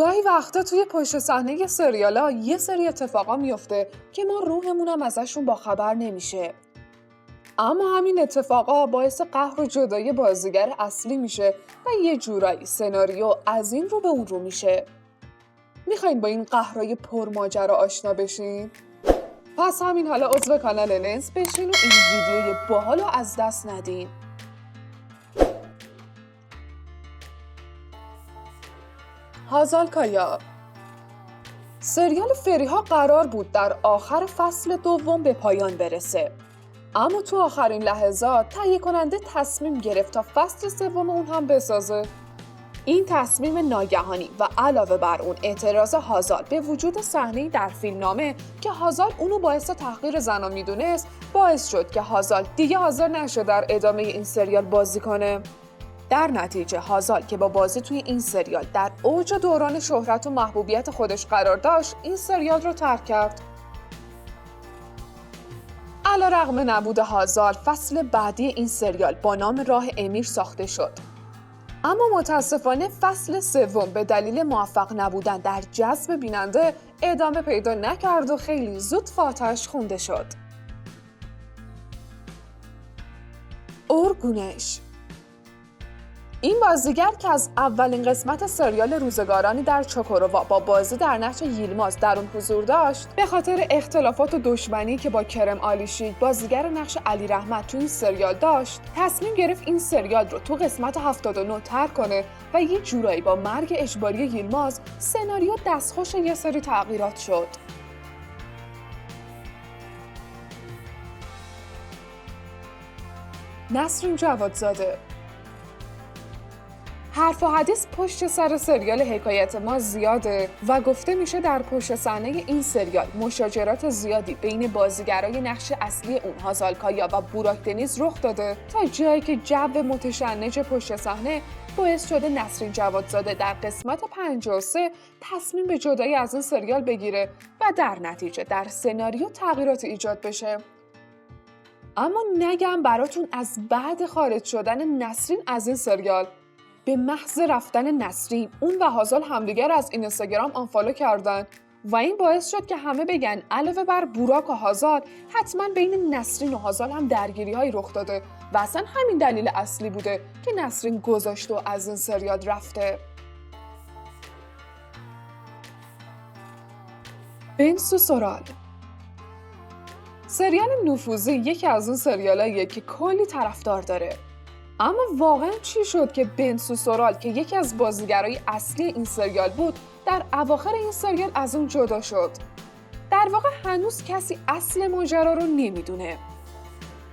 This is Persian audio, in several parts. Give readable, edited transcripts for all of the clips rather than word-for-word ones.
گاهی وقتا توی پشت صحنه سریالا یه سری اتفاقا میفته که ما روحمونم ازشون باخبر نمیشه. اما همین اتفاقا باعث قهر و جدایی بازیگر اصلی میشه و یه جورایی سناریو از این رو به اون رو میشه. میخواین با این قهرای پرماجرا آشنا بشین؟ پس همین حالا عضو کانال لنز بشین و این ویدیوی باحالو از دست ندین. هازال کایا. سریال فریها قرار بود در آخر فصل دوم به پایان برسه. اما تو آخرین لحظات تهیه کننده تصمیم گرفت تا فصل سوم اون هم بسازه. این تصمیم ناگهانی و علاوه بر اون اعتراض هازال به وجود صحنه‌ای در فیلمنامه که هازال اونو باعث تحقیر زنا میدونست، باعث شد که هازال دیگه حاضر نشه در ادامه این سریال بازی کنه. در نتیجه هازال که با بازی توی این سریال در اوج دوران شهرت و محبوبیت خودش قرار داشت، این سریال رو ترک کرد. علیرغم نبود هازال، فصل بعدی این سریال با نام راه امیر ساخته شد. اما متاسفانه فصل سوم به دلیل موفق نبودن در جذب بیننده ادامه پیدا نکرد و خیلی زود فاتحش خونده شد. اورگونش. این بازیگر که از اولین قسمت سریال روزگارانی در چوکوروا با بازی در نقش ییلماز در اون حضور داشت، به خاطر اختلافات و دشمنی که با کرم آلیشیک بازیگر نقش علی رحمت تو این سریال داشت، تصمیم گرفت این سریال رو تو قسمت 79 ترک کنه و یه جورایی با مرگ اجباری ییلماز سناریو دستخوش یه سری تغییرات شد. نسرین جوادزاده. حرف و حدیث پشت سر سریال حکایت ما زیاده و گفته میشه در پشت صحنه این سریال مشاجرات زیادی بین بازیگرای نقش اصلی اون هازال کایا و بوراک دنیز رخ داده تا جایی که جو متشنج پشت صحنه باعث شده نسرین جوادزاده در قسمت 53 تصمیم به جدایی از این سریال بگیره و در نتیجه در سناریو تغییرات ایجاد بشه. اما نگم براتون از بعد خارج شدن نسرین از این سریال، به محض رفتن نسرین اون و هازال همدیگر از اینستاگرام آنفالو کردن و این باعث شد که همه بگن علاوه بر بوراک و هازال حتما بین نسرین و هازال هم درگیری‌هایی رخ داده و اصلا همین دلیل اصلی بوده که نسرین گذاشته و از این سریال رفته. بنسو سورال. سریال نفوذی یکی از اون سریالاییه که کلی طرفدار داره. اما واقعا چی شد که بنسو سورال که یکی از بازیگرای اصلی این سریال بود در اواخر این سریال از اون جدا شد؟ در واقع هنوز کسی اصل ماجرا رو نمیدونه.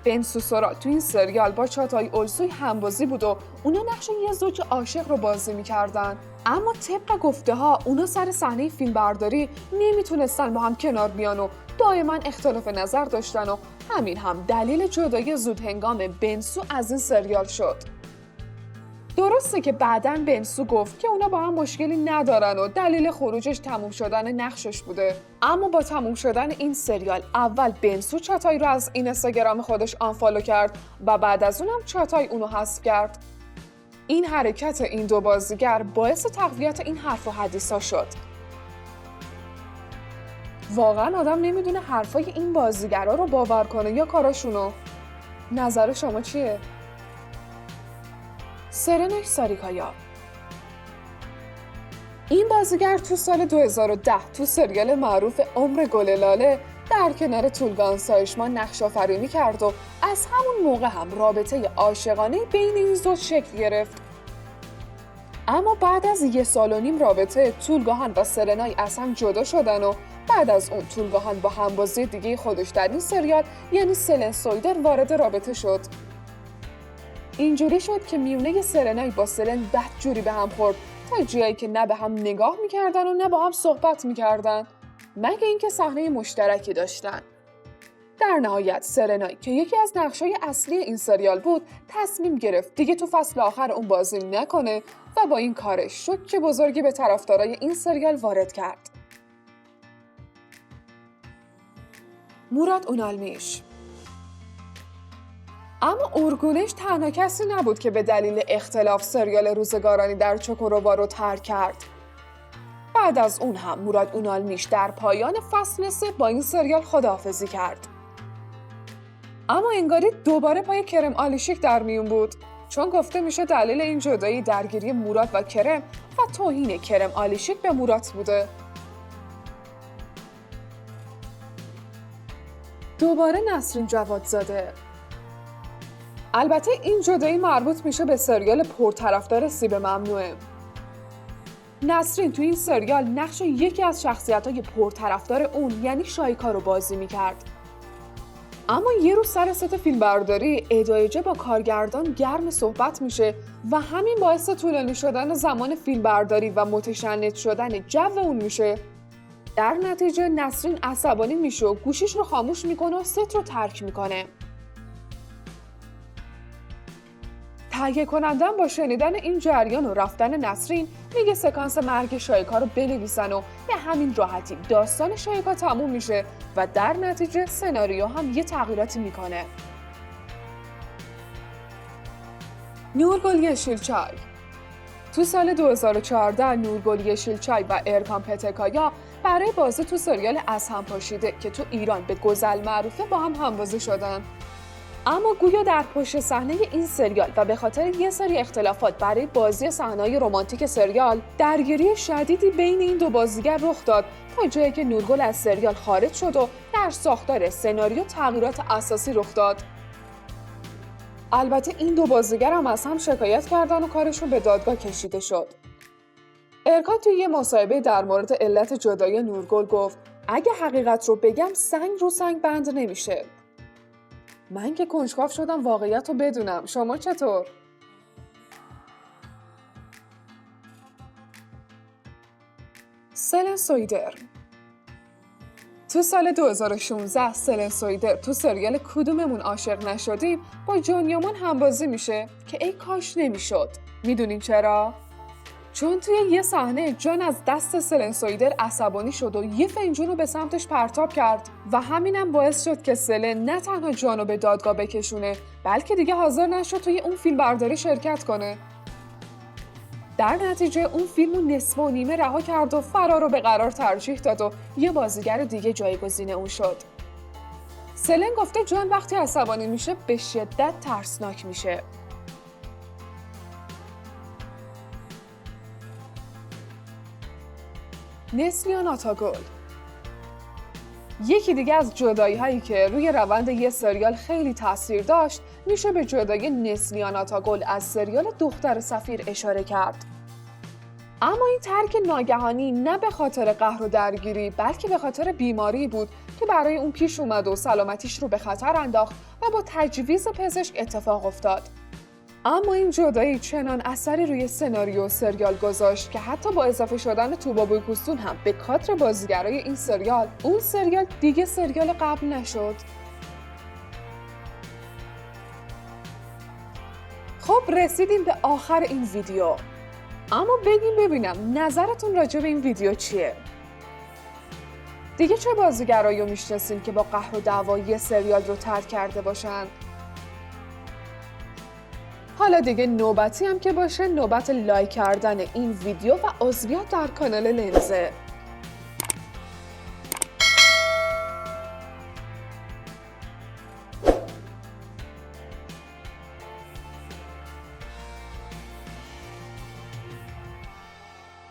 بنسو سورال تو این سریال با چاتای اولسوی همبازی بود و اونا نقش یه زوج عاشق رو بازی میکردن. اما طبق گفته ها اونا سر صحنه فیلمبرداری نمیتونستن با هم کنار بیان و دائما اختلاف نظر داشتن و همین هم دلیل جدایی زود هنگام بنسو از این سریال شد. درسته که بعداً بنسو گفت که اونا با هم مشکلی ندارن و دلیل خروجش تموم شدن نقشش بوده. اما با تموم شدن این سریال اول بنسو چاتای رو از اینستاگرام خودش آنفالو کرد و بعد از اونم چاتای اونو حذف کرد. این حرکت این دو بازیگر باعث تقویت این حرف و حدیثا شد. واقعا آدم نمیدونه حرفای این بازیگرا رو باور کنه یا کاراشونو. نظر شما چیه؟ سرنای ساریکایا. این بازیگر تو سال 2010 تو سریال معروف عمر گل لاله در کنار تولگان سایشمان نقش آفرینی کرد و از همون موقع هم رابطه عاشقانه بین این زوج شکل گرفت. اما بعد از 1.5 سال رابطه، تولگاهان و سرنای از هم جدا شدن و بعد از اون تولگاهان با همبازی دیگه خودش در این سریال یعنی سلن سویدر وارد رابطه شد. اینجوری شد که میونه سرنای با سلن بدجوری به هم خورد تا جایی که نه به هم نگاه میکردن و نه با هم صحبت میکردن، مگه اینکه صحنه مشترکی داشتن. در نهایت سرنای که یکی از نقشای اصلی این سریال بود تصمیم گرفت دیگه تو فصل آخر اون بازی نکنه و با این کارش شوک بزرگی به طرفدارای این سریال وارد کرد. موراد اونالمیش. اما اورگونش تنها کسی نبود که به دلیل اختلاف سریال روزگارانی در چوکوروا رو ترک کرد. بعد از اون هم مراد اونالمیش در پایان فصل 3 با این سریال خداحافظی کرد. اما انگاری دوباره پای کرم آلیشیک در میون بود، چون گفته میشه دلیل این جدایی درگیری مراد و کرم و توهین کرم آلیشیک به مراد بوده. دوباره نسرین جوادزاده. البته این جدایی مربوط میشه به سریال پرطرفدار سیب ممنوعه. نسرین تو این سریال نقش یکی از شخصیت‌های پرطرفدار اون یعنی شایکا رو بازی میکرد. اما یه روز سر ست فیلمبرداری ادایجه با کارگردان گرم صحبت میشه و همین باعث طولانی شدن زمان فیلمبرداری و متشنج شدن جو اون میشه. در نتیجه نسرین عصبانی میشه و گوشیش رو خاموش میکنه و ست رو ترک میکنه. تهیه کننده‌ام با شنیدن این جریان و رفتن نسرین میگه سکانس مرگ شایکا رو بنویسن و به همین راحتی داستان شایکا تموم میشه و در نتیجه سناریو هم یه تغییراتی میکنه. نورگل یشیلچای. تو سال 2014 نورگل یشیلچای و ارکان پتکایا برای بازی تو سریال از هم پاشیده که تو ایران به گزل معروفه با هم همبازی شدن. اما گویا در پشت صحنه این سریال و به خاطر یه سری اختلافات برای بازی صحنه‌های رمانتیک سریال درگیری شدیدی بین این دو بازیگر رخ داد تا جایی که نورگل از سریال خارج شد و در ساختار سناریو تغییرات اساسی رخ داد. البته این دو بازیگر هم از هم شکایت کردن و کارشون به دادگاه کشیده شد. ارکان توی یه مصاحبه در مورد علت جدایی نورگل گفت اگه حقیقت رو بگم سنگ رو سنگ بند نمیشه. من که کنجکاو شدم واقعیت رو بدونم. شما چطور؟ سلن سویدر. تو سال 2016 سلن سویدر تو سریال کدوممون عاشق نشدیم با جان یومان همبازی میشه که ای کاش نمیشد. میدونین چرا؟ چون توی یه صحنه جان از دست سلن سویدر عصبانی شد و یه فنجون رو به سمتش پرتاب کرد و همینم باعث شد که سلن نه تنها جان رو به دادگاه بکشونه بلکه دیگه حاضر نشد توی اون فیلم برداری شرکت کنه. در نتیجه اون فیلم رو نصف و نیمه رها کرد و فرار رو به قرار ترجیح داد و یه بازیگر دیگه جایگزین اون شد. سلن گفته جان وقتی عصبانی میشه به شدت ترسناک میشه. نسلیان آتاگل. یکی دیگه از جدایی هایی که روی روند یه سریال خیلی تاثیر داشت میشه به جدایی نسلیان آتاگل از سریال دختر سفیر اشاره کرد. اما این ترک ناگهانی نه به خاطر قهر و درگیری بلکه به خاطر بیماری بود که برای اون پیش اومد و سلامتیش رو به خطر انداخت و با تجویز پزشک اتفاق افتاد. اما این جدایی چنان اثری روی سناریو و سریال گذاشت که حتی با اضافه شدن توبا بویکوستون هم به کادر بازیگرای این سریال، اون سریال دیگه سریال قبل نشد. خب رسیدیم به آخر این ویدیو. اما بگیم ببینم نظرتون راجع به این ویدیو چیه؟ دیگه چه بازیگرایی رو میشناسین که با قهر و دعوایی سریال رو ترک کرده باشن؟ حالا دیگه نوبتی هم که باشه نوبت لایک کردن این ویدیو و عضویت در کانال لنزه.